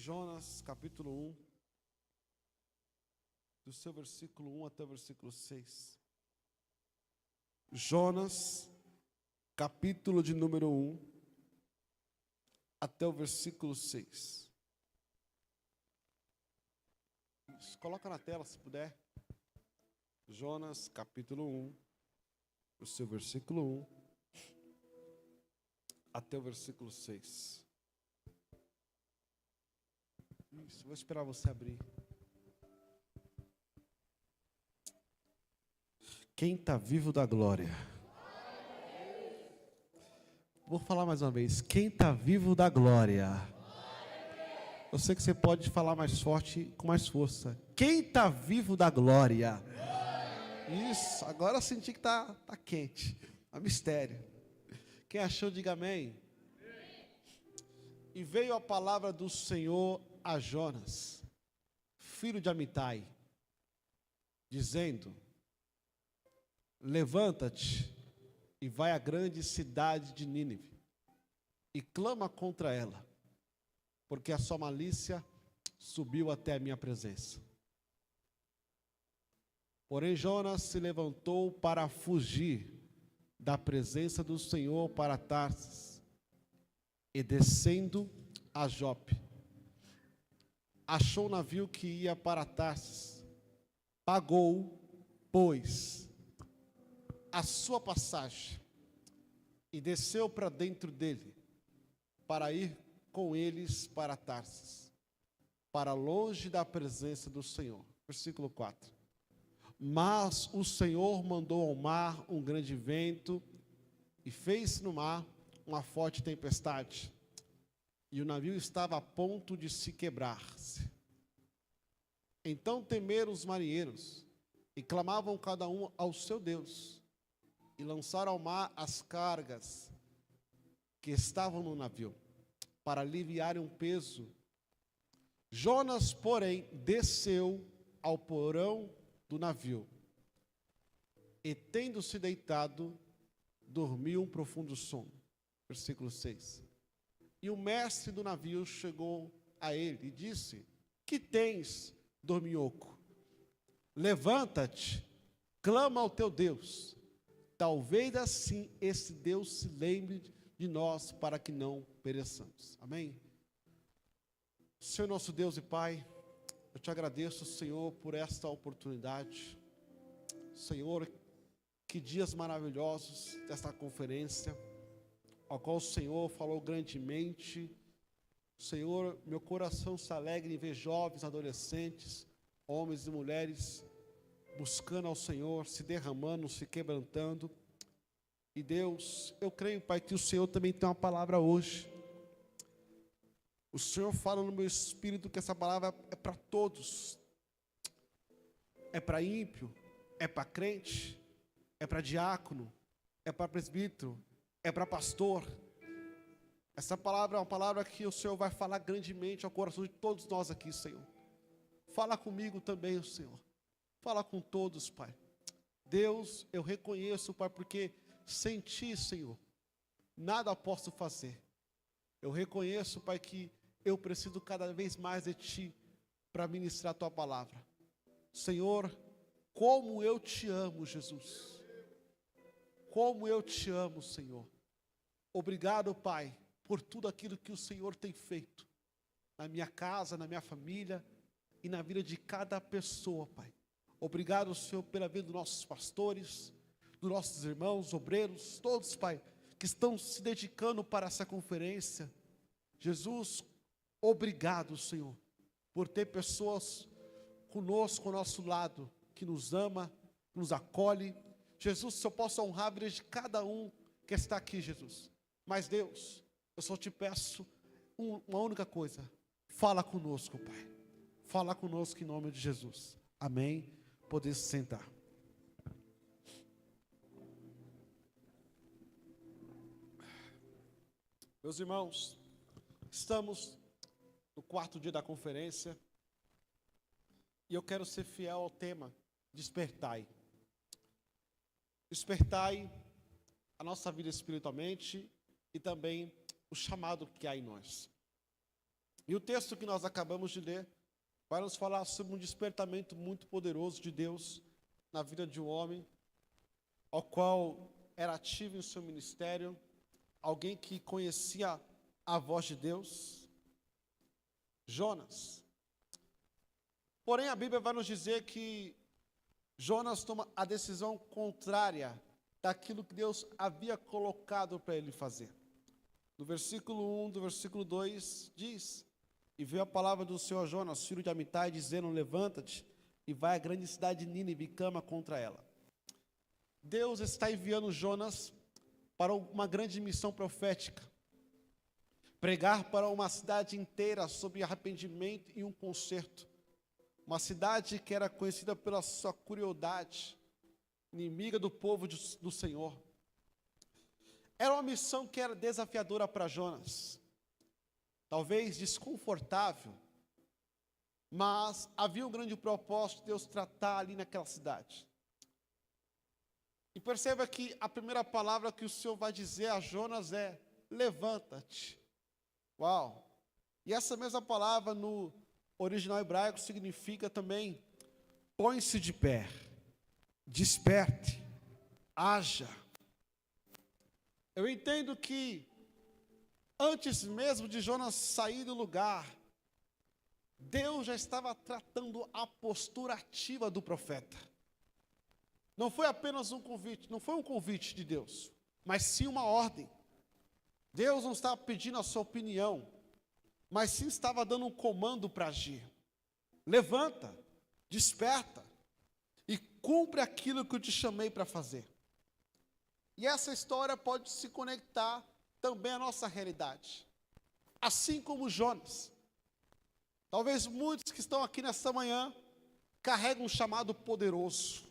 Jonas, capítulo 1, do seu versículo 1 até o versículo 6. Jonas, capítulo de número 1, até o versículo 6. Isso, coloca na tela, se puder. Jonas, capítulo 1, o seu versículo 1, até o versículo 6. Isso, vou esperar você abrir. Quem está vivo da glória? Vou falar mais uma vez. Quem está vivo da glória? Eu sei que você pode falar mais forte, com mais força. Quem está vivo da glória? Isso, agora eu senti que tá quente. É um mistério. Quem achou, diga amém. E veio a palavra do Senhor a Jonas, filho de Amitai, dizendo: levanta-te e vai à grande cidade de Nínive e clama contra ela, porque a sua malícia subiu até a minha presença. Porém Jonas se levantou para fugir da presença do Senhor para Tarsis, e descendo a Jope, achou um navio que ia para Tarsis, pagou, pois, a sua passagem, e desceu para dentro dele, para ir com eles para Tarsis, para longe da presença do Senhor. Versículo 4. Mas o Senhor mandou ao mar um grande vento, e fez no mar uma forte tempestade, e o navio estava a ponto de se quebrar-se. Então temeram os marinheiros, e clamavam cada um ao seu Deus, e lançaram ao mar as cargas que estavam no navio, para aliviarem o peso. Jonas, porém, desceu ao porão do navio, e tendo-se deitado, dormiu um profundo sono. Versículo 6. E o mestre do navio chegou a ele e disse: que tens, dorminhoco? Levanta-te, clama ao teu Deus. Talvez assim esse Deus se lembre de nós, para que não pereçamos. Amém? Senhor nosso Deus e Pai, eu te agradeço, Senhor, por esta oportunidade. Senhor, que dias maravilhosos desta conferência, ao qual o Senhor falou grandemente. Senhor, meu coração se alegra em ver jovens, adolescentes, homens e mulheres buscando ao Senhor, se derramando, se quebrantando. E Deus, eu creio, Pai, que o Senhor também tem uma palavra hoje. O Senhor fala no meu espírito que essa palavra é para todos. É para ímpio, é para crente, é para diácono, é para presbítero, é para pastor. Essa palavra é uma palavra que o Senhor vai falar grandemente ao coração de todos nós aqui, Senhor. Fala comigo também, Senhor. Fala com todos, Pai. Deus, eu reconheço, Pai, porque sem Ti, Senhor, nada posso fazer. Eu reconheço, Pai, que eu preciso cada vez mais de Ti para ministrar a Tua palavra. Senhor, como eu Te amo, Jesus. Como eu Te amo, Senhor. Obrigado, Pai, por tudo aquilo que o Senhor tem feito na minha casa, na minha família e na vida de cada pessoa, Pai. Obrigado, Senhor, pela vida dos nossos pastores, dos nossos irmãos, obreiros, todos, Pai, que estão se dedicando para essa conferência. Jesus, obrigado, Senhor, por ter pessoas conosco, ao nosso lado, que nos ama, nos acolhe. Jesus, se eu posso honrar a vida de cada um que está aqui, Jesus. Mas Deus, eu só te peço uma única coisa. Fala conosco, Pai. Fala conosco em nome de Jesus. Amém. Poder se sentar. Meus irmãos, estamos no quarto dia da conferência e eu quero ser fiel ao tema: despertai. Despertai a nossa vida espiritualmente e também o chamado que há em nós. E o texto que nós acabamos de ler vai nos falar sobre um despertamento muito poderoso de Deus na vida de um homem, ao qual era ativo em seu ministério, alguém que conhecia a voz de Deus, Jonas. Porém, a Bíblia vai nos dizer que Jonas toma a decisão contrária daquilo que Deus havia colocado para ele fazer. No versículo 1 do versículo 2 diz: E veio a palavra do Senhor a Jonas, filho de Amitai, dizendo: Levanta-te e vai à grande cidade de Nínive e clama contra ela. Deus está enviando Jonas para uma grande missão profética. Pregar para uma cidade inteira sobre arrependimento e um conserto. Uma cidade que era conhecida pela sua crueldade, inimiga do povo do Senhor. Era uma missão que era desafiadora para Jonas. Talvez desconfortável, mas havia um grande propósito de Deus tratar ali naquela cidade. E perceba que a primeira palavra que o Senhor vai dizer a Jonas é: levanta-te. Uau! E essa mesma palavra no original hebraico significa também: põe-se de pé, desperte, haja. Eu entendo que antes mesmo de Jonas sair do lugar, Deus já estava tratando a postura ativa do profeta. Não foi apenas um convite, não foi um convite de Deus, mas sim uma ordem. Deus não estava pedindo a sua opinião, mas sim estava dando um comando para agir. Levanta, desperta e cumpre aquilo que eu te chamei para fazer. E essa história pode se conectar também à nossa realidade. Assim como Jonas. Talvez muitos que estão aqui nessa manhã carregam um chamado poderoso.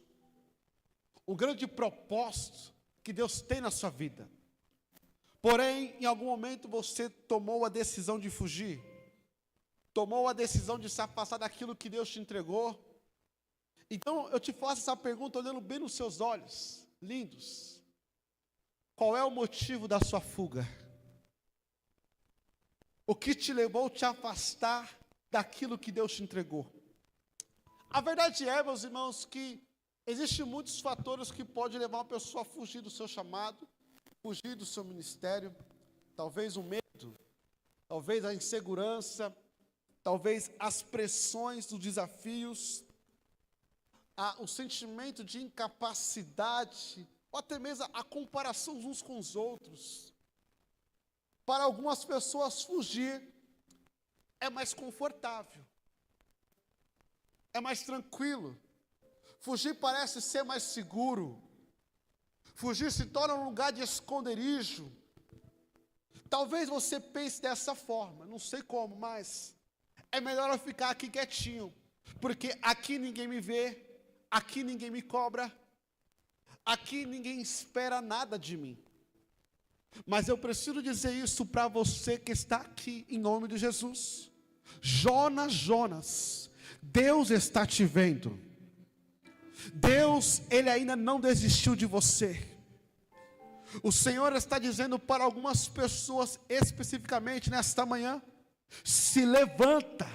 O grande propósito que Deus tem na sua vida. Porém, em algum momento você tomou a decisão de fugir. Tomou a decisão de se afastar daquilo que Deus te entregou. Então, eu te faço essa pergunta olhando bem nos seus olhos, lindos. Qual é o motivo da sua fuga? O que te levou a te afastar daquilo que Deus te entregou? A verdade é, meus irmãos, que existem muitos fatores que podem levar uma pessoa a fugir do seu chamado, fugir do seu ministério. Talvez o medo, talvez a insegurança, talvez as pressões dos desafios, o sentimento de incapacidade, ou até mesmo a comparação uns com os outros. Para algumas pessoas, fugir é mais confortável, é mais tranquilo. Fugir parece ser mais seguro. Fugir se torna um lugar de esconderijo. Talvez você pense dessa forma, não sei como, mas é melhor eu ficar aqui quietinho, porque aqui ninguém me vê, aqui ninguém me cobra, aqui ninguém espera nada de mim. Mas eu preciso dizer isso para você que está aqui, em nome de Jesus. Jonas, Deus está te vendo. Deus, Ele ainda não desistiu de você. O Senhor está dizendo para algumas pessoas, especificamente nesta manhã: se levanta,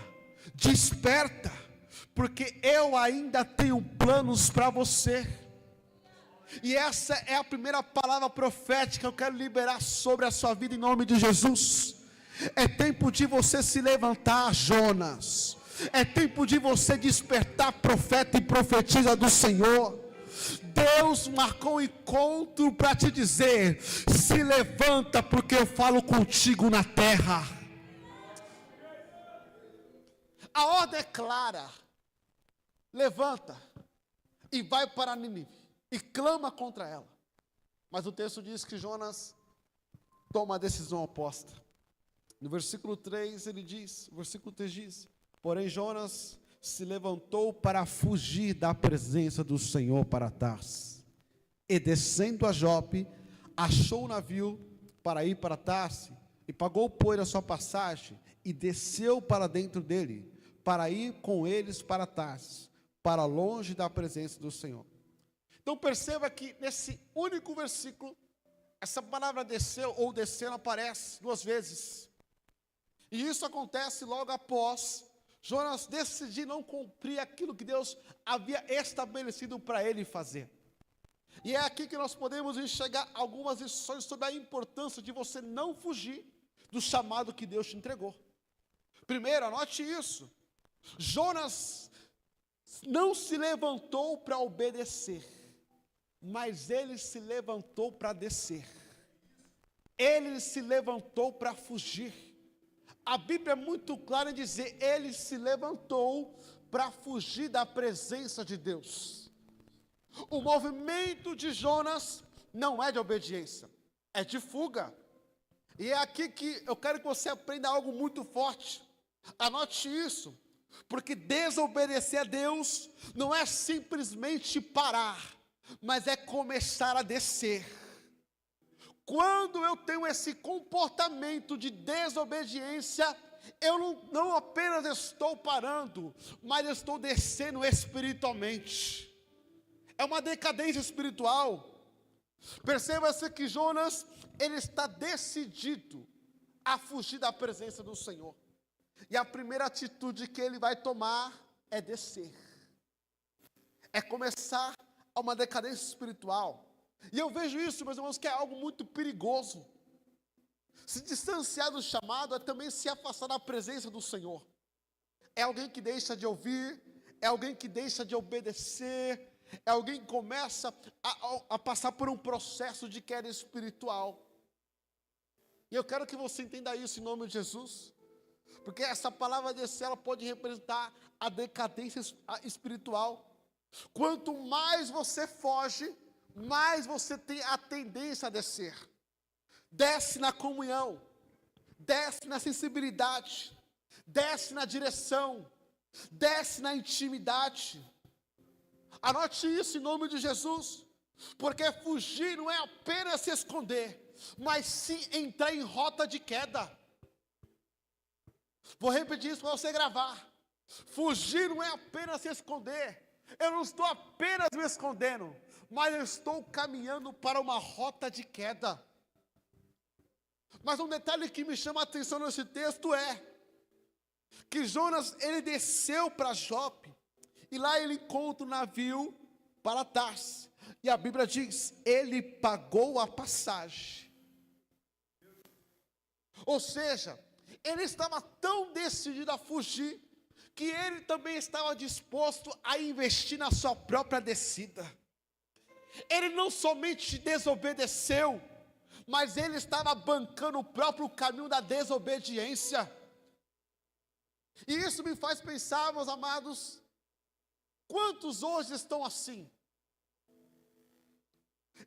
desperta, porque eu ainda tenho planos para você. E essa é a primeira palavra profética que eu quero liberar sobre a sua vida em nome de Jesus. É tempo de você se levantar, Jonas. É tempo de você despertar, profeta e profetisa do Senhor. Deus marcou um encontro para te dizer: se levanta, porque eu falo contigo na terra. A ordem é clara: levanta e vai para Nínive e clama contra ela. Mas o texto diz que Jonas toma a decisão oposta. No versículo 3 ele diz, o versículo 3 diz: porém Jonas se levantou para fugir da presença do Senhor para Tarsis. E descendo a Jope, achou o navio para ir para Tarsis, e pagou por a sua passagem, e desceu para dentro dele, para ir com eles para Tarsis, para longe da presença do Senhor. Então perceba que nesse único versículo, essa palavra desceu ou descer aparece duas vezes. E isso acontece logo após Jonas decidir não cumprir aquilo que Deus havia estabelecido para ele fazer. E é aqui que nós podemos enxergar algumas lições sobre a importância de você não fugir do chamado que Deus te entregou. Primeiro, anote isso. Jonas não se levantou para obedecer, mas ele se levantou para descer. Ele se levantou para fugir. A Bíblia é muito clara em dizer, ele se levantou para fugir da presença de Deus. O movimento de Jonas não é de obediência, é de fuga. E é aqui que eu quero que você aprenda algo muito forte. Anote isso, porque desobedecer a Deus não é simplesmente parar, mas é começar a descer. Quando eu tenho esse comportamento de desobediência, eu não apenas estou parando, mas estou descendo espiritualmente. É uma decadência espiritual. Perceba-se que Jonas, ele está decidido a fugir da presença do Senhor. E a primeira atitude que ele vai tomar é descer. É começar a uma decadência espiritual. E eu vejo isso, meus irmãos, que é algo muito perigoso. Se distanciar do chamado é também se afastar da presença do Senhor. É alguém que deixa de ouvir, é alguém que deixa de obedecer, é alguém que começa a passar por um processo de queda espiritual. E eu quero que você entenda isso em nome de Jesus, porque essa palavra descer, ela pode representar a decadência espiritual. Quanto mais você foge, mais você tem a tendência a descer. Desce na comunhão, desce na sensibilidade, desce na direção, desce na intimidade. Anote isso em nome de Jesus, porque fugir não é apenas se esconder, mas sim entrar em rota de queda. Vou repetir isso para você gravar. Fugir não é apenas se esconder. Eu não estou apenas me escondendo, mas eu estou caminhando para uma rota de queda. Mas um detalhe que me chama a atenção nesse texto é que Jonas, ele desceu para Jope, e lá ele encontra um navio para Tarsis. E a Bíblia diz, ele pagou a passagem. Ou seja, ele estava tão decidido a fugir, que ele também estava disposto a investir na sua própria descida. Ele não somente desobedeceu, mas ele estava bancando o próprio caminho da desobediência. E isso me faz pensar, meus amados, quantos hoje estão assim?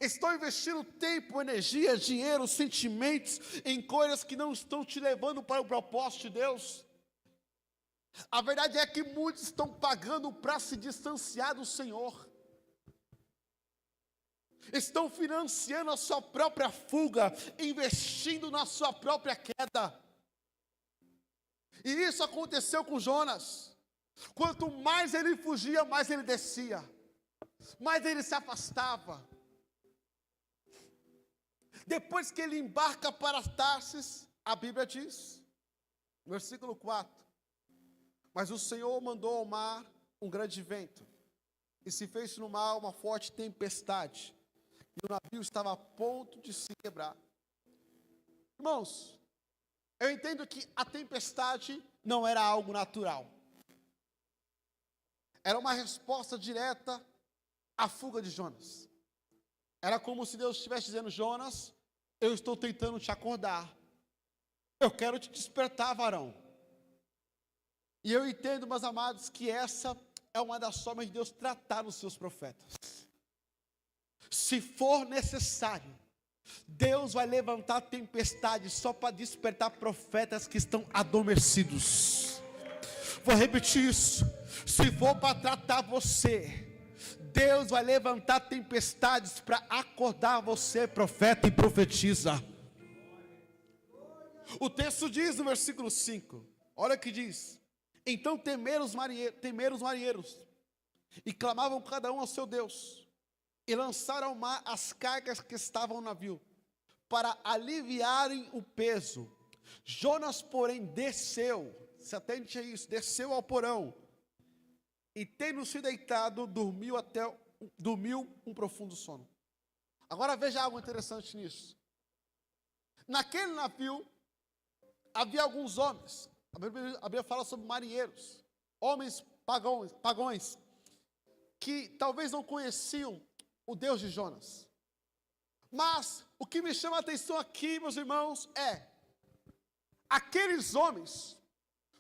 Estão investindo tempo, energia, dinheiro, sentimentos em coisas que não estão te levando para o propósito de Deus. A verdade é que muitos estão pagando para se distanciar do Senhor. Estão financiando a sua própria fuga, investindo na sua própria queda. E isso aconteceu com Jonas. Quanto mais ele fugia, mais ele descia, mais ele se afastava. Depois que ele embarca para Tarsis, a Bíblia diz, versículo 4, mas o Senhor mandou ao mar um grande vento, e se fez no mar uma forte tempestade, e o navio estava a ponto de se quebrar. Irmãos, eu entendo que a tempestade não era algo natural. Era uma resposta direta à fuga de Jonas. Era como se Deus estivesse dizendo, Jonas, eu estou tentando te acordar. Eu quero te despertar, varão. E eu entendo, meus amados, que essa é uma das formas de Deus tratar os seus profetas. Se for necessário, Deus vai levantar tempestades só para despertar profetas que estão adormecidos. Vou repetir isso. Se for para tratar você, Deus vai levantar tempestades para acordar você, profeta, e profetiza. O texto diz no versículo 5, olha o que diz. Então temeram os marinheiros, e clamavam cada um ao seu Deus, e lançaram ao mar as cargas que estavam no navio, para aliviarem o peso. Jonas, porém, desceu, se atente a isso, desceu ao porão, e tendo se deitado, dormiu um profundo sono. Agora veja algo interessante nisso. Naquele navio, havia alguns homens, a Bíblia fala sobre marinheiros, homens pagãos, que talvez não conheciam o Deus de Jonas. Mas o que me chama a atenção aqui, meus irmãos, aqueles homens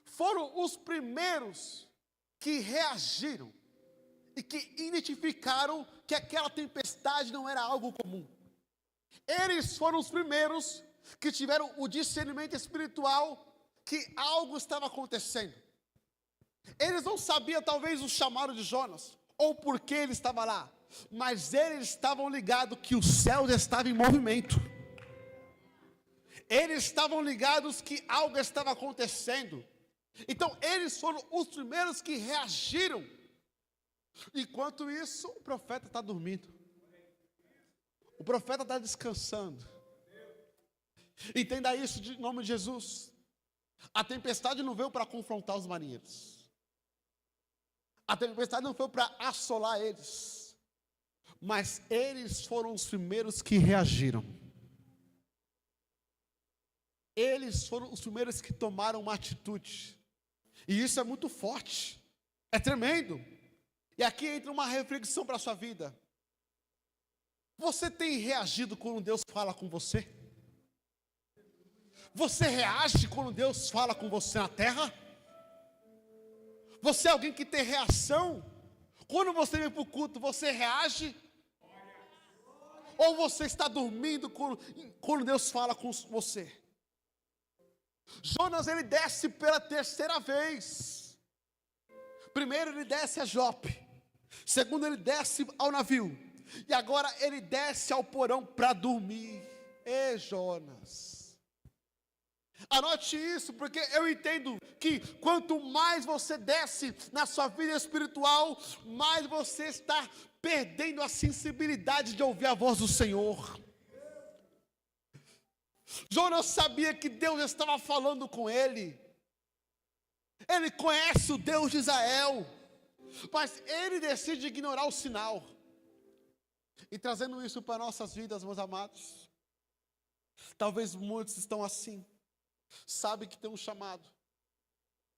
foram os primeiros que reagiram e que identificaram que aquela tempestade não era algo comum. Eles foram os primeiros que tiveram o discernimento espiritual que algo estava acontecendo. Eles não sabiam talvez o chamado de Jonas, ou por que ele estava lá, mas eles estavam ligados que o céu estava em movimento. Eles estavam ligados que algo estava acontecendo. Então eles foram os primeiros que reagiram. Enquanto isso, o profeta está dormindo. O profeta está descansando. Entenda isso em nome de Jesus. A tempestade não veio para confrontar os marinheiros. A tempestade não foi para assolar eles. Mas eles foram os primeiros que reagiram. Eles foram os primeiros que tomaram uma atitude. E isso é muito forte. É tremendo. E aqui entra uma reflexão para a sua vida. Você tem reagido quando Deus fala com você? Você reage quando Deus fala com você na terra? Você é alguém que tem reação? Quando você vem para o culto, você reage? Ou você está dormindo quando Deus fala com você? Jonas, ele desce pela terceira vez. Primeiro ele desce a Jope. Segundo ele desce ao navio. E agora ele desce ao porão para dormir. Jonas, anote isso, porque eu entendo que quanto mais você desce na sua vida espiritual, mais você está perdendo a sensibilidade de ouvir a voz do Senhor. Jonas sabia que Deus estava falando com ele. Ele conhece o Deus de Israel, mas ele decide ignorar o sinal. E trazendo isso para nossas vidas, meus amados, talvez muitos estão assim. Sabe que tem um chamado,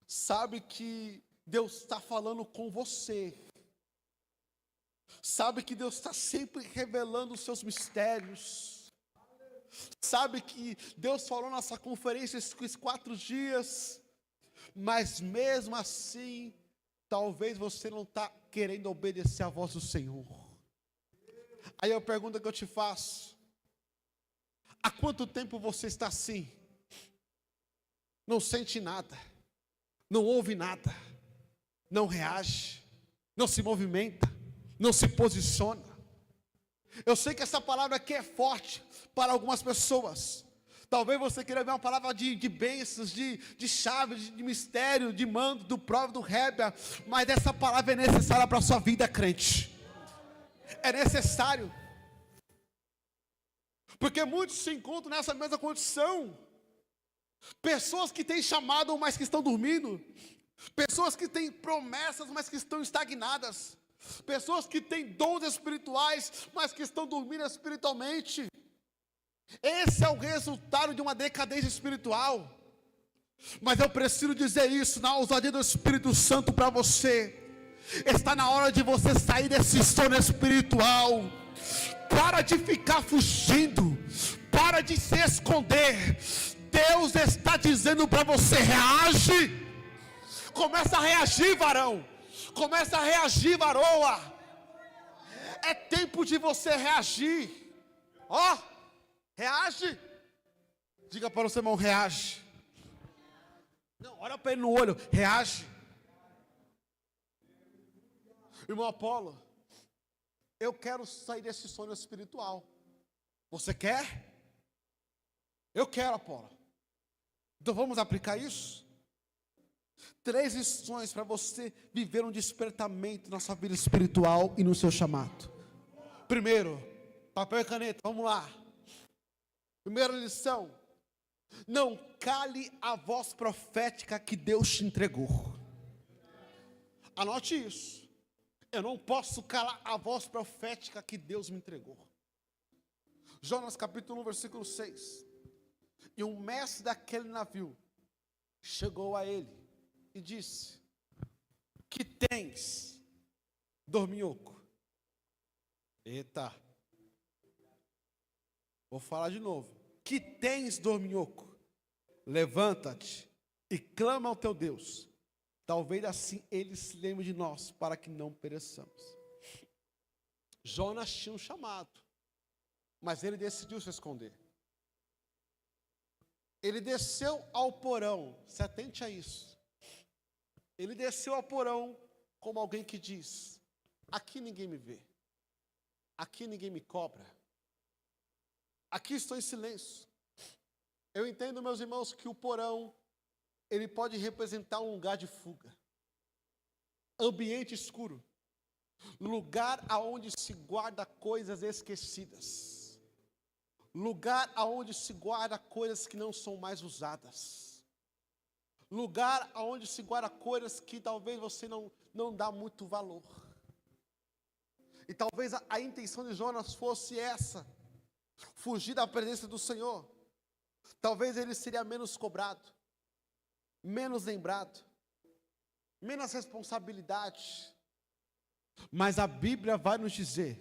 sabe que Deus está falando com você, sabe que Deus está sempre revelando os seus mistérios, sabe que Deus falou nessa conferência esses 4 dias, mas mesmo assim, talvez você não está querendo obedecer a voz do Senhor. Aí a pergunta que eu te faço: há quanto tempo você está assim? Não sente nada, não ouve nada, não reage, não se movimenta, não se posiciona. Eu sei que essa palavra aqui é forte para algumas pessoas. Talvez você queira ver uma palavra de bênçãos, de chave, de mistério, de mando, do próprio, do Rébia, mas essa palavra é necessária para a sua vida, crente. É necessário. Porque muitos se encontram nessa mesma condição. Pessoas que têm chamado, mas que estão dormindo. Pessoas que têm promessas, mas que estão estagnadas. Pessoas que têm dons espirituais, mas que estão dormindo espiritualmente. Esse é o resultado de uma decadência espiritual. Mas eu preciso dizer isso na ousadia do Espírito Santo para você. Está na hora de você sair desse sono espiritual. Para de ficar fugindo. Para de se esconder. Deus está dizendo para você: reage. Começa a reagir, varão. Começa a reagir, varoa. É tempo de você reagir. Reage. Diga para o seu irmão: reage. Não, olha para ele no olho: reage. Irmão Apolo, eu quero sair desse sono espiritual. Você quer? Eu quero, Apolo. Então vamos aplicar isso? 3 lições para você viver um despertamento na sua vida espiritual e no seu chamado. Primeiro, papel e caneta, vamos lá. Primeira lição: Não cale a voz profética que Deus te entregou. Anote isso. Eu não posso calar a voz profética que Deus me entregou. Jonas capítulo 1, versículo 6. E um mestre daquele navio chegou a ele e disse: que tens, dorminhoco? Eita. Vou falar de novo. Que tens, dorminhoco? Levanta-te e clama ao teu Deus. Talvez assim ele se lembre de nós, para que não pereçamos. Jonas tinha um chamado, mas ele decidiu se esconder. Ele desceu ao porão, se atente a isso. Ele desceu ao porão como alguém que diz: aqui ninguém me vê, aqui ninguém me cobra, aqui estou em silêncio. Eu entendo, meus irmãos, que o porão, ele pode representar um lugar de fuga, ambiente escuro, lugar aonde se guarda coisas esquecidas, lugar aonde se guarda coisas que não são mais usadas, lugar aonde se guarda coisas que talvez você não dá muito valor. E talvez a intenção de Jonas fosse essa: fugir da presença do Senhor. Talvez ele seria menos cobrado, menos lembrado, menos responsabilidade. Mas a Bíblia vai nos dizer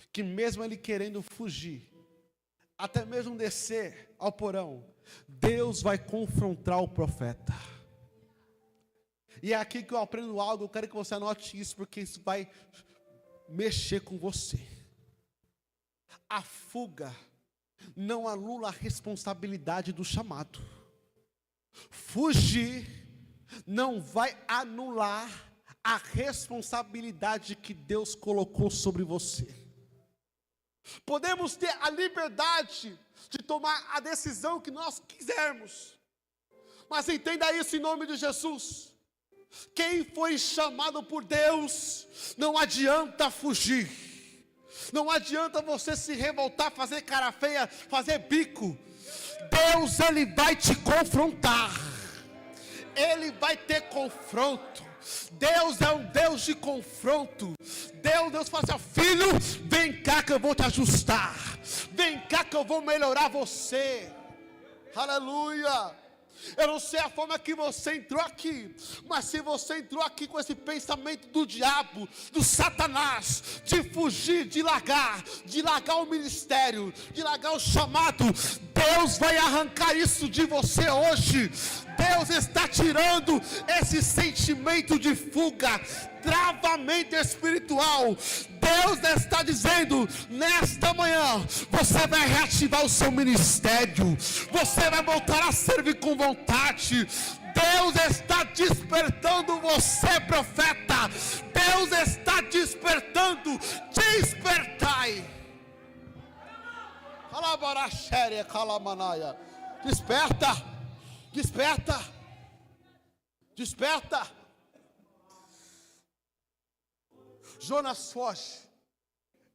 que mesmo ele querendo fugir, até mesmo descer ao porão, Deus vai confrontar o profeta. E é aqui que eu aprendo algo. Eu quero que você anote isso, porque isso vai mexer com você. A fuga não anula a responsabilidade do chamado. Fugir não vai anular a responsabilidade que Deus colocou sobre você. Podemos ter a liberdade de tomar a decisão que nós quisermos, mas entenda isso em nome de Jesus. Quem foi chamado por Deus, não adianta fugir. Não adianta você se revoltar, fazer cara feia, fazer bico. Deus, Ele vai te confrontar. Ele vai ter confronto. Deus é um Deus de confronto. Deus fala assim: filho, vem cá que eu vou te ajustar. Vem cá que eu vou melhorar você. Aleluia. Eu não sei a forma que você entrou aqui, mas se você entrou aqui com esse pensamento do diabo, do Satanás, de fugir, de largar o ministério, de largar o chamado, Deus vai arrancar isso de você hoje. Deus está tirando esse sentimento de fuga, travamento espiritual. Deus está dizendo: nesta manhã você vai reativar o seu ministério, você vai voltar a servir com vontade. Deus está despertando você, profeta. Deus está despertando. Despertai. Desperta. Desperta, desperta. Jonas foge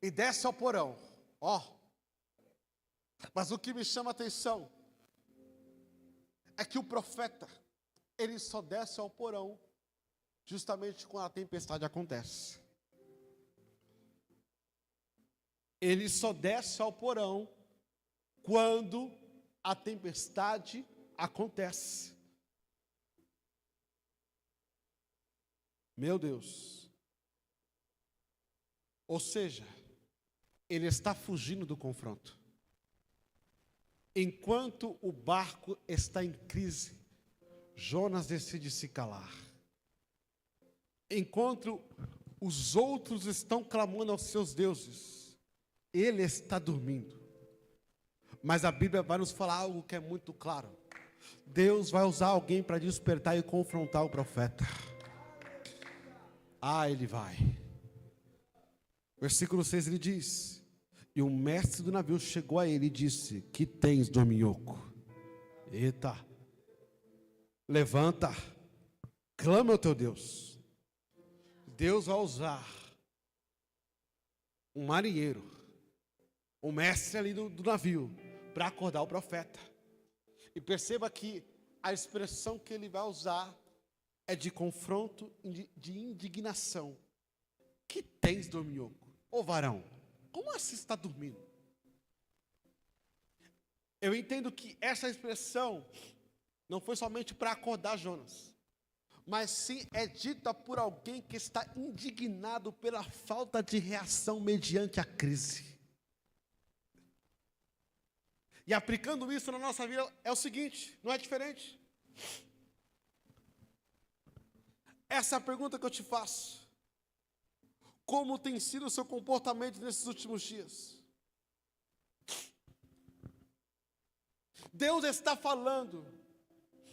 e desce ao porão. Mas o que me chama a atenção é que o profeta, ele só desce ao porão justamente quando a tempestade acontece. Ele só desce ao porão quando a tempestade acontece. Meu Deus. Ou seja, ele está fugindo do confronto. Enquanto o barco está em crise, Jonas decide se calar. Enquanto os outros estão clamando aos seus deuses, ele está dormindo. Mas a Bíblia vai nos falar algo que é muito claro. Deus vai usar alguém para despertar e confrontar o profeta. Ele vai. Versículo 6 ele diz: e o mestre do navio chegou a ele e disse: que tens, dorminhoco? Eita. Levanta, clama ao teu Deus. Deus vai usar um marinheiro, o mestre ali do navio, para acordar o profeta. E perceba que a expressão que ele vai usar é de confronto, de indignação. Que tens, dorminhoco? Ô varão, como assim está dormindo? Eu entendo que essa expressão não foi somente para acordar Jonas, mas sim é dita por alguém que está indignado pela falta de reação mediante a crise. E aplicando isso na nossa vida é o seguinte, não é diferente. Essa é a pergunta que eu te faço. Como tem sido o seu comportamento nesses últimos dias? Deus está falando,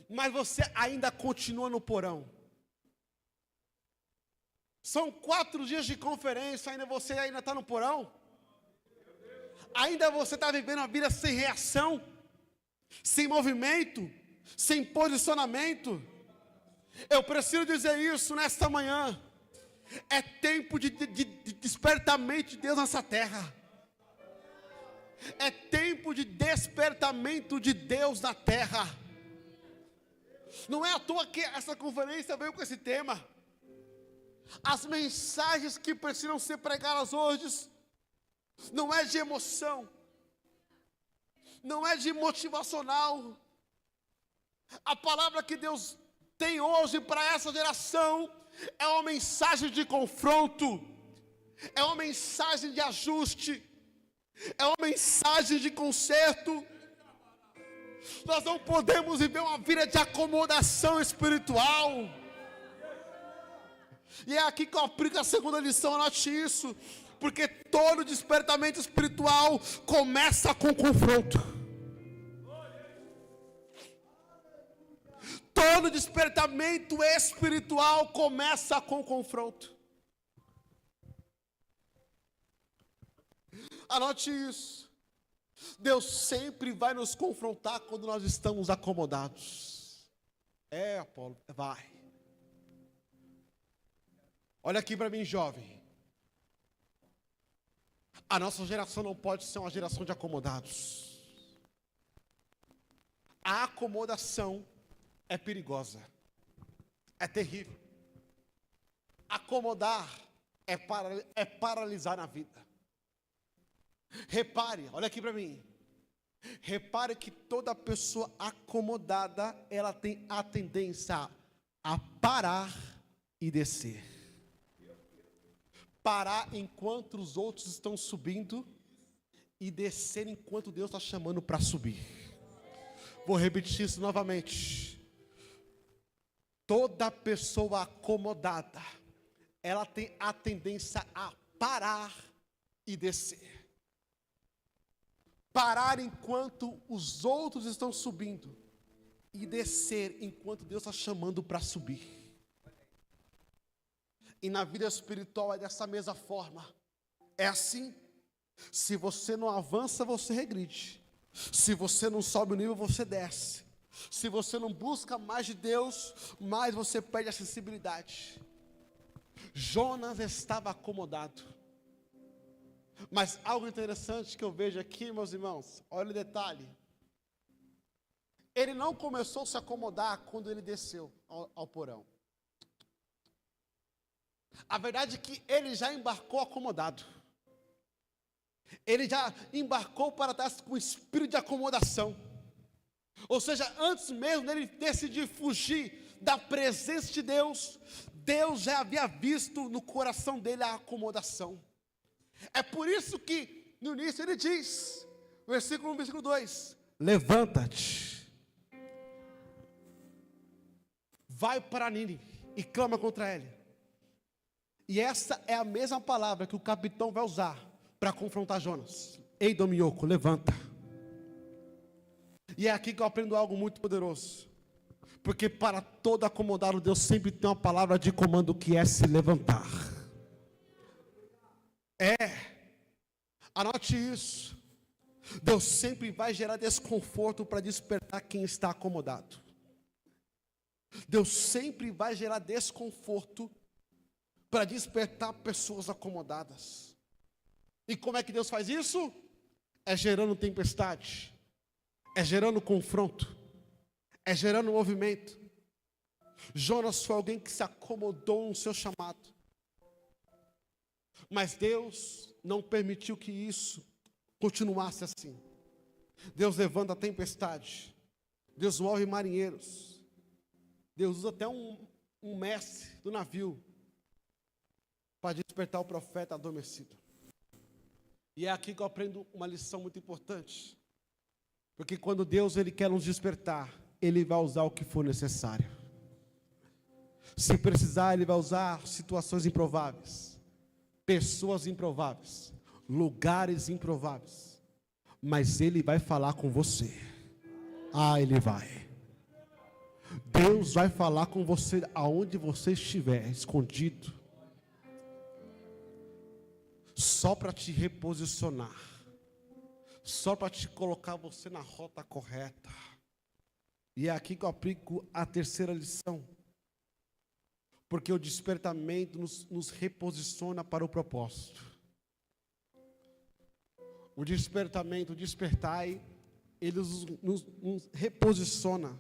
mas você ainda continua no porão. São 4 dias de conferência, você ainda está no porão? Ainda você está vivendo a vida sem reação, sem movimento, sem posicionamento? Eu preciso dizer isso nesta manhã. É tempo de despertamento de Deus nessa terra. É tempo de despertamento de Deus na terra. Não é à toa que essa conferência veio com esse tema. As mensagens que precisam ser pregadas hoje não é de emoção, não é de motivacional. A palavra que Deus tem hoje para essa geração é uma mensagem de confronto, é uma mensagem de ajuste, é uma mensagem de conserto. Nós não podemos viver uma vida de acomodação espiritual. E é aqui que eu aplico a segunda lição, anote isso. Porque todo despertamento espiritual começa com confronto. Todo despertamento espiritual começa com confronto. Anote isso. Deus sempre vai nos confrontar quando nós estamos acomodados. Apolo, vai. Olha aqui para mim, jovem. A nossa geração não pode ser uma geração de acomodados. A acomodação é perigosa. É terrível. Acomodar é paralisar na vida. Repare, olha aqui para mim. Repare que toda pessoa acomodada, ela tem a tendência a parar e descer. Parar enquanto os outros estão subindo e descer enquanto Deus está chamando para subir. Vou repetir isso novamente. Toda pessoa acomodada, ela tem a tendência a parar e descer. Parar enquanto os outros estão subindo e descer enquanto Deus está chamando para subir. E na vida espiritual é dessa mesma forma. É assim. Se você não avança, você regride. Se você não sobe o nível, você desce. Se você não busca mais de Deus, mais você perde a sensibilidade. Jonas estava acomodado. Mas algo interessante que eu vejo aqui, meus irmãos, olha o detalhe. Ele não começou a se acomodar quando ele desceu ao porão. A verdade é que ele já embarcou acomodado. Ele já embarcou para trás com espírito de acomodação. Ou seja, antes mesmo dele decidir fugir da presença de Deus, Deus já havia visto no coração dele a acomodação. É por isso que no início ele diz, versículo 1, versículo 2: levanta-te, vai para Nínive e clama contra ele. E essa é a mesma palavra que o capitão vai usar para confrontar Jonas. Ei, dorminhoco, levanta. E é aqui que eu aprendo algo muito poderoso. Porque para todo acomodado, Deus sempre tem uma palavra de comando que é se levantar. Anote isso. Deus sempre vai gerar desconforto para despertar quem está acomodado. Deus sempre vai gerar desconforto para despertar pessoas acomodadas. E como é que Deus faz isso? É gerando tempestade, é gerando confronto, é gerando movimento. Jonas foi alguém que se acomodou no seu chamado. Mas Deus não permitiu que isso continuasse assim. Deus levanta a tempestade. Deus move marinheiros. Deus usa até um mestre do navio para despertar o profeta adormecido. E é aqui que eu aprendo uma lição muito importante. Porque quando Deus ele quer nos despertar, Ele vai usar o que for necessário. Se precisar, Ele vai usar situações improváveis, pessoas improváveis, lugares improváveis. Mas Ele vai falar com você. Ele vai. Deus vai falar com você aonde você estiver, escondido. Só para te reposicionar. Só para te colocar você na rota correta. E é aqui que eu aplico a terceira lição. Porque o despertamento nos reposiciona para o propósito. O despertamento, o despertai, ele nos reposiciona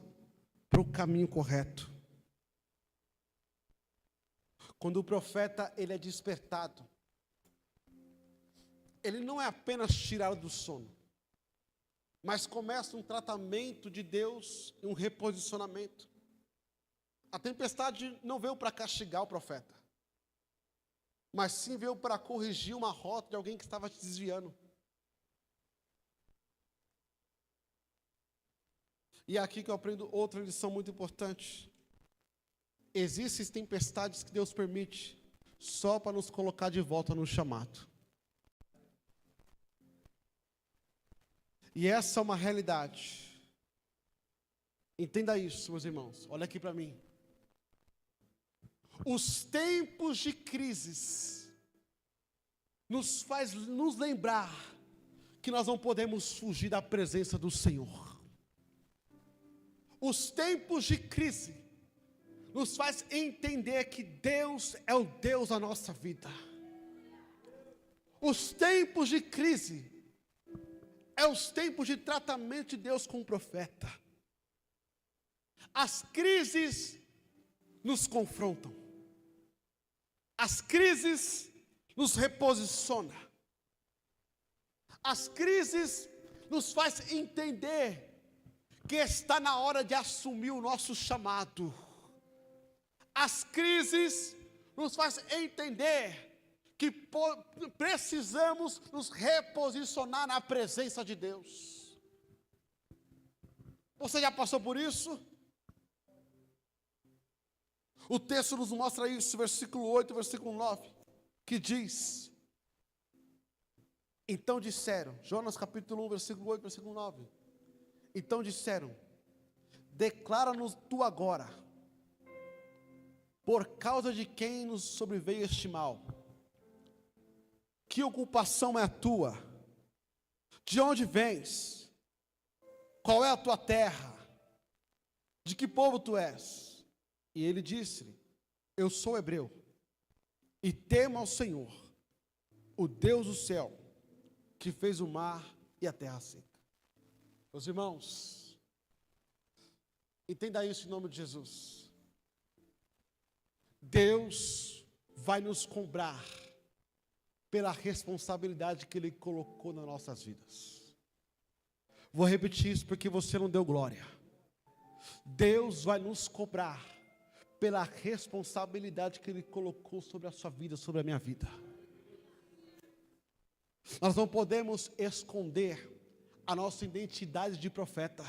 para o caminho correto. Quando o profeta ele é despertado, ele não é apenas tirado do sono, mas começa um tratamento de Deus e um reposicionamento. A tempestade não veio para castigar o profeta, mas sim veio para corrigir uma rota de alguém que estava te desviando. E é aqui que eu aprendo outra lição muito importante. Existem tempestades que Deus permite só para nos colocar de volta no chamado. E essa é uma realidade. Entenda isso, meus irmãos. Olha aqui para mim. Os tempos de crises nos faz nos lembrar que nós não podemos fugir da presença do Senhor. Os tempos de crise nos faz entender que Deus é o Deus da nossa vida. Os tempos de crise é os tempos de tratamento de Deus com o profeta. As crises nos confrontam. As crises nos reposicionam. As crises nos faz entender que está na hora de assumir o nosso chamado. As crises nos faz entender que precisamos nos reposicionar na presença de Deus. Você já passou por isso? O texto nos mostra isso, versículo 8, versículo 9, que diz: então disseram, Jonas capítulo 1, versículo 8, versículo 9. Então disseram: declara-nos tu agora, por causa de quem nos sobreveio este mal. Que ocupação é a tua? De onde vens? Qual é a tua terra? De que povo tu és? E ele disse-lhe: eu sou hebreu, e temo ao Senhor, o Deus do céu, que fez o mar e a terra seca. Meus irmãos, entenda isso em nome de Jesus. Deus vai nos cobrar pela responsabilidade que Ele colocou nas nossas vidas. Vou repetir isso porque você não deu glória. Deus vai nos cobrar pela responsabilidade que Ele colocou sobre a sua vida, sobre a minha vida. Nós não podemos esconder a nossa identidade de profeta.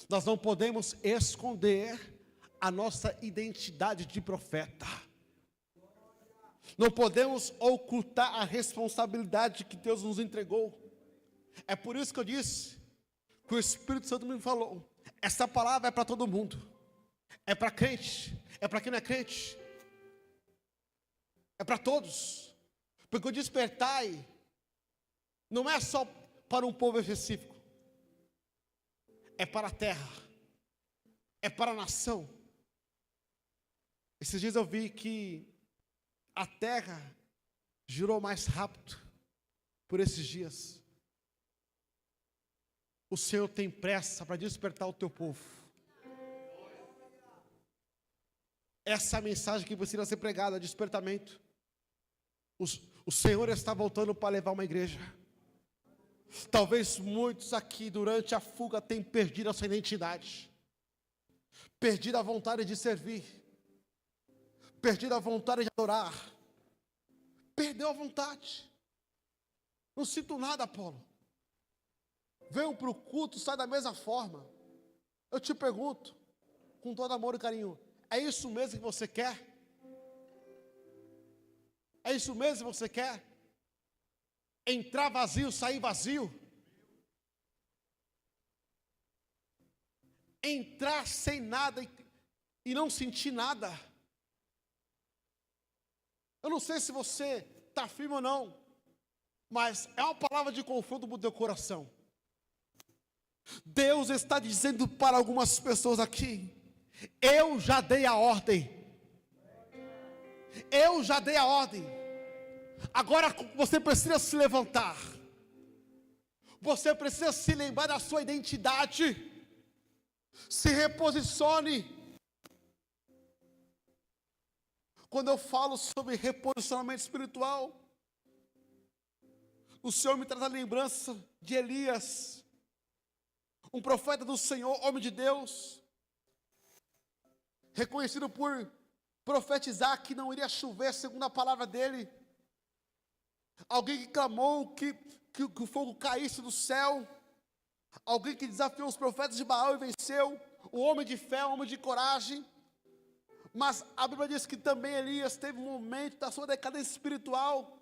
Nós não podemos esconder a nossa identidade de profeta. Não podemos ocultar a responsabilidade que Deus nos entregou. É por isso que eu disse que o Espírito Santo me falou: essa palavra é para todo mundo. É para crente, é para quem não é crente. É para todos. Porque o despertai não é só para um povo específico. É para a terra. É para a nação. Esses dias eu vi que a terra girou mais rápido por esses dias. o Senhor tem pressa para despertar o teu povo. Essa é a mensagem que precisa ser pregada, despertamento. O Senhor está voltando para levar uma igreja. Talvez muitos aqui durante a fuga tenham perdido a sua identidade, perdido a vontade de servir, perdido a vontade de adorar, perdeu a vontade. Não sinto nada, Apolo. Veio para o culto, sai da mesma forma. Eu te pergunto, com todo amor e carinho, é isso mesmo que você quer? É isso mesmo que você quer? Entrar vazio, sair vazio? Entrar sem nada e não sentir nada? Eu não sei se você está firme ou não, mas é uma palavra de confronto para o teu coração. Deus está dizendo para algumas pessoas aqui: eu já dei a ordem. Eu já dei a ordem. Agora você precisa se levantar. Você precisa se lembrar da sua identidade. Se reposicione. Quando eu falo sobre reposicionamento espiritual, o Senhor me traz a lembrança de Elias, um profeta do Senhor, homem de Deus, reconhecido por profetizar que não iria chover segundo a palavra dele. Alguém que clamou que o fogo caísse do céu. Alguém que desafiou os profetas de Baal e venceu. O homem de fé, o homem de coragem. Mas a Bíblia diz que também Elias teve um momento da sua decadência espiritual.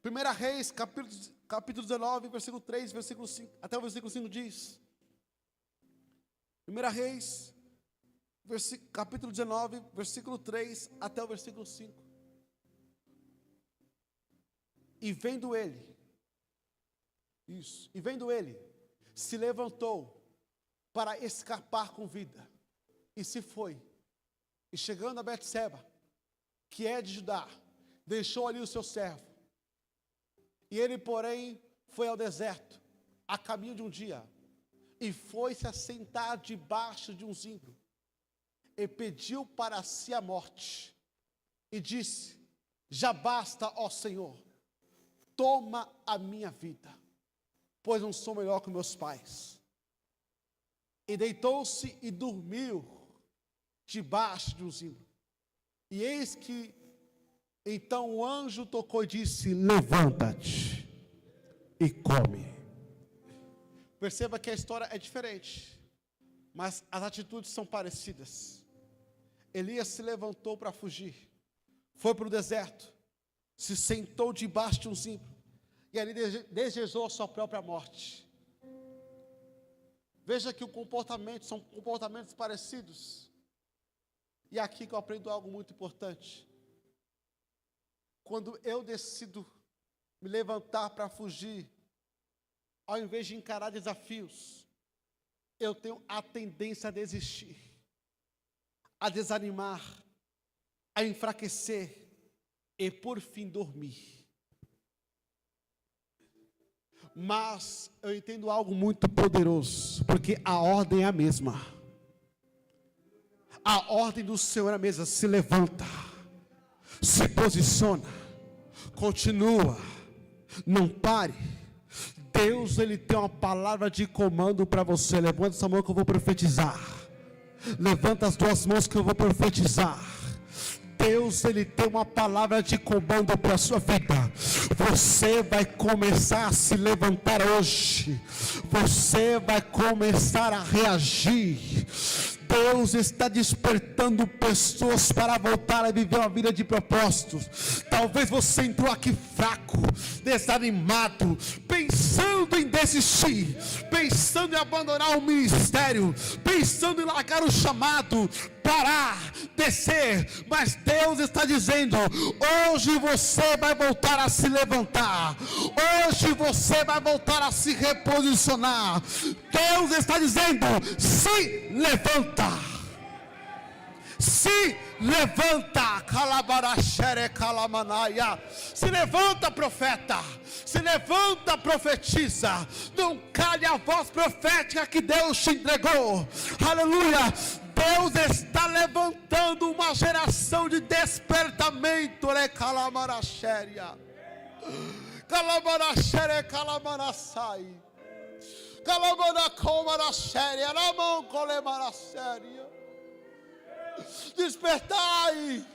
1 Reis, capítulo 19, versículo 3, versículo 5, até o versículo 5 diz. 1 Reis, capítulo 19, versículo 3, até o versículo 5. E vendo ele, se levantou para escapar com vida, e se foi. E chegando a Betseba, que é de Judá, deixou ali o seu servo. E ele, porém, foi ao deserto, a caminho de um dia, e foi se assentar debaixo de um zimbro, e pediu para si a morte, e disse: já basta, ó Senhor, toma a minha vida, pois não sou melhor que meus pais. E deitou-se e dormiu debaixo de um zimbro. E eis que então o anjo tocou e disse: levanta-te e come. Perceba que a história é diferente, mas as atitudes são parecidas. Elias se levantou para fugir, foi para o deserto, se sentou debaixo de um zimbro, e ali desejou a sua própria morte. Veja que são comportamentos parecidos. E aqui que eu aprendo algo muito importante. Quando eu decido me levantar para fugir, ao invés de encarar desafios, eu tenho a tendência a desistir, a desanimar, a enfraquecer e por fim dormir. Mas eu entendo algo muito poderoso, porque a ordem é a mesma. A ordem do Senhor é a mesma. Se levanta, se posiciona, continua, não pare. Deus, Ele tem uma palavra de comando para você. Levanta essa mão que eu vou profetizar. Levanta as duas mãos que eu vou profetizar. Deus, Ele tem uma palavra de comando para a sua vida. Você vai começar a se levantar hoje. Você vai começar a reagir. Deus está despertando pessoas para voltar a viver uma vida de propósitos. Talvez você entrou aqui fraco, desanimado, pensando em desistir, pensando em abandonar o ministério, pensando em largar o chamado, parar, descer. Mas Deus está dizendo: hoje você vai voltar a se levantar, hoje você vai voltar a se reposicionar. Deus está dizendo: se levanta. Se levanta, se levanta, profeta, Se levanta, profetiza. Não cale a voz profética que Deus te entregou. Aleluia. Deus está levantando uma geração de despertamento. Calamarachéria. Calamarachéria, calamaracai. Calamanacomarachéria, Ramon colemarachéria. Despertai.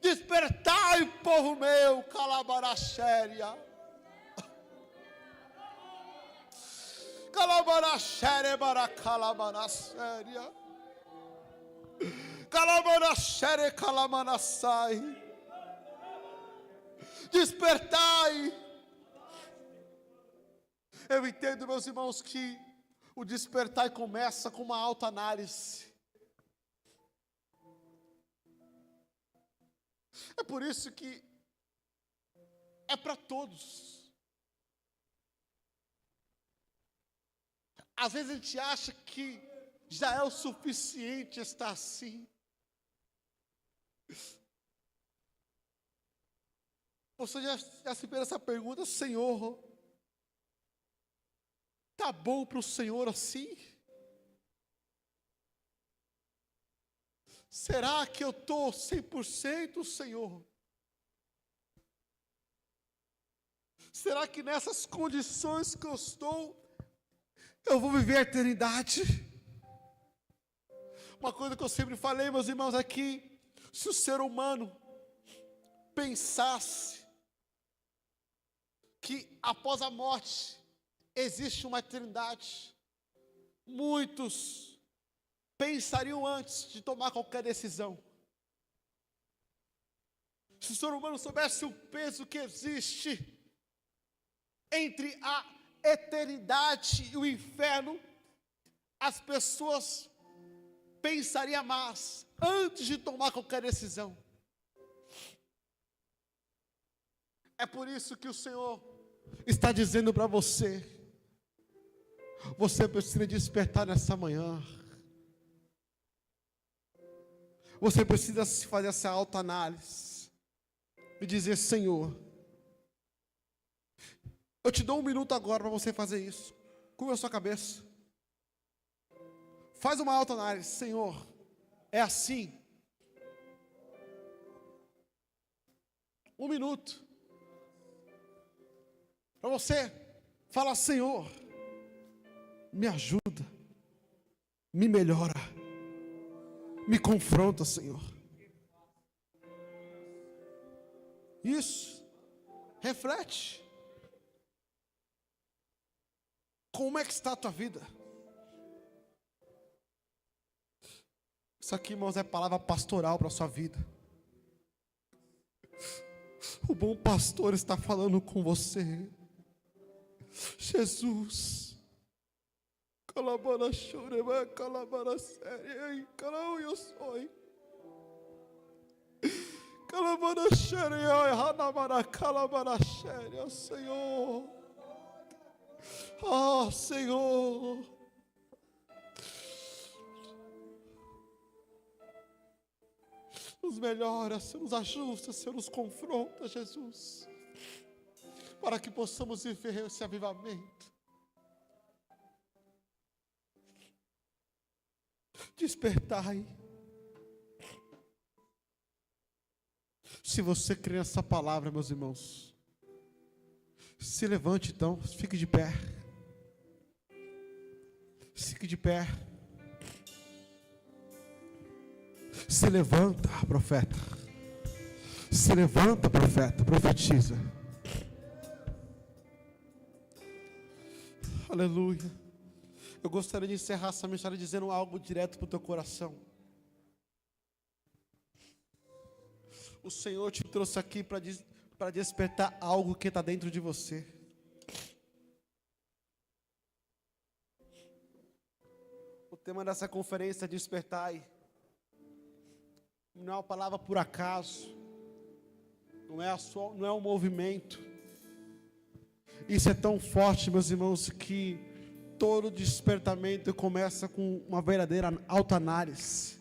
Despertai, povo meu, calamarachéria. Calamarachéria, baracalamarachéria. Calamarachéria, calamanassai. Despertai. Eu entendo, meus irmãos, que o despertar começa com uma autoanálise. É por isso que é para todos. Às vezes a gente acha que já é o suficiente estar assim. Você já se fez essa pergunta: Senhor, está bom para o Senhor assim? Será que eu estou 100%, Senhor? Será que nessas condições que eu estou, eu vou viver a eternidade? Uma coisa que eu sempre falei, meus irmãos, é que se o ser humano pensasse que após a morte existe uma eternidade, muitos pensariam antes de tomar qualquer decisão. Se o ser humano soubesse o peso que existe entre a eternidade e o inferno, as pessoas pensariam mais antes de tomar qualquer decisão. É por isso que o Senhor está dizendo para você: você precisa despertar nessa manhã. Você precisa fazer essa autoanálise e dizer: Senhor, eu te dou 1 minuto agora para você fazer isso. Curva a sua cabeça. Faz uma autoanálise. Senhor, é assim. 1 minuto. Para você falar: Senhor, me ajuda, me melhora, me confronta, Senhor. Isso. Reflete. Como é que está a tua vida? Isso aqui, irmãos, é palavra pastoral para a sua vida. O bom pastor está falando com você. Jesus. Calabara choreba, calabara séria, calau eu sou. Calabara séria, hanamara calabara séria, Senhor. Ah, Senhor. Nos melhora, Senhor, nos ajusta, Senhor, nos confronta, Jesus, para que possamos viver esse avivamento. Despertai. Se você crê nessa palavra, meus irmãos, se levante então, fique de pé. Fique de pé. Se levanta, profeta. Se levanta, profeta, profetiza. Aleluia. Eu gostaria de encerrar essa mensagem dizendo algo direto para o teu coração. O Senhor te trouxe aqui para despertar algo que está dentro de você. O tema dessa conferência é despertai. Não é uma palavra por acaso. Não é um movimento. Isso é tão forte, meus irmãos, que todo despertamento começa com uma verdadeira autoanálise.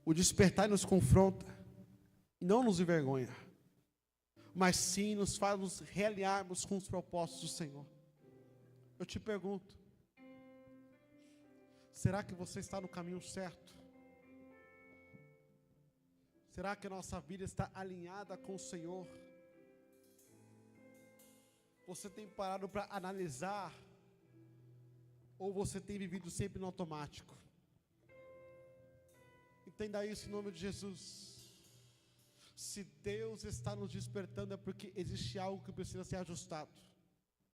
O despertar nos confronta e não nos envergonha. mas sim nos faz nos realinharmos com os propósitos do Senhor. Eu te pergunto, será que você está no caminho certo? Será que a nossa vida está alinhada com o Senhor? Você tem parado para analisar? Ou você tem vivido sempre no automático? Entenda isso em nome de Jesus. Se Deus está nos despertando é porque existe algo que precisa ser ajustado.